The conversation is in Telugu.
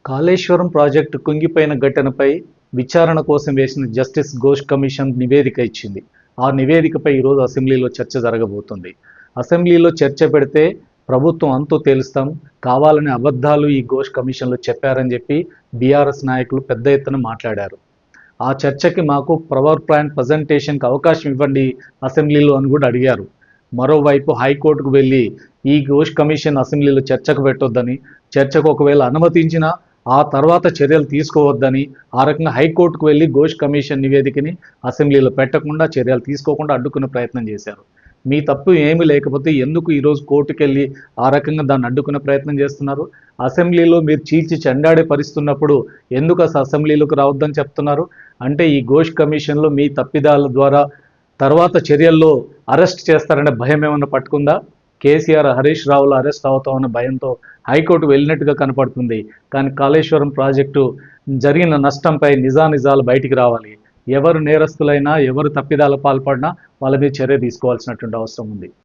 కాళేశ్వరం ప్రాజెక్టు కుంగిపోయిన ఘటనపై విచారణ కోసం వేసిన జస్టిస్ ఘోష్ కమిషన్ నివేదిక ఇచ్చింది. ఆ నివేదికపై ఈరోజు అసెంబ్లీలో చర్చ జరగబోతుంది. అసెంబ్లీలో చర్చ పెడితే ప్రభుత్వం అంతు తేలుస్తాం, కావాలని అబద్ధాలు ఈ ఘోష్ కమిషన్లో చెప్పారని చెప్పి బీఆర్ఎస్ నాయకులు పెద్ద ఎత్తున మాట్లాడారు. ఆ చర్చకి మాకు పవర్ పాయింట్ ప్రజెంటేషన్కి అవకాశం ఇవ్వండి అసెంబ్లీలో అని కూడా అడిగారు. మరోవైపు హైకోర్టుకు వెళ్ళి ఈ ఘోష్ కమిషన్ అసెంబ్లీలో చర్చకు పెట్టొద్దని, చర్చకు ఒకవేళ అనుమతించినా ఆ తర్వాత చర్యలు తీసుకోవద్దని, ఆ రకంగా హైకోర్టుకు వెళ్ళి ఘోష్ కమిషన్ నివేదికని అసెంబ్లీలో పెట్టకుండా చర్యలు తీసుకోకుండా అడ్డుకునే ప్రయత్నం చేశారు. మీ తప్పు ఏమీ లేకపోతే ఎందుకు ఈరోజు కోర్టుకెళ్ళి ఆ రకంగా దాన్ని అడ్డుకునే ప్రయత్నం చేస్తున్నారు? అసెంబ్లీలో మీరు చీల్చి చెండాడే పరిస్తున్నప్పుడు ఎందుకు అసలు అసెంబ్లీలోకి రావద్దని చెప్తున్నారు? అంటే ఈ ఘోష్ కమిషన్లో మీ తప్పిదాల ద్వారా తర్వాత చర్యల్లో అరెస్ట్ చేస్తారనే భయం ఏమన్నా పట్టుకుందా? కేసీఆర్, హరీష్ రావులు అరెస్ట్ అవుతామన్న భయంతో హైకోర్టు వెళ్ళినట్టుగా కనపడుతుంది. కానీ కాళేశ్వరం ప్రాజెక్టు జరిగిన నష్టంపై నిజానిజాలు బయటికి రావాలి. ఎవరు నేరస్తులైనా, ఎవరు తప్పిదాలు పాల్పడినా వాళ్ళ మీద చర్య తీసుకోవాల్సినటువంటి అవసరం ఉంది.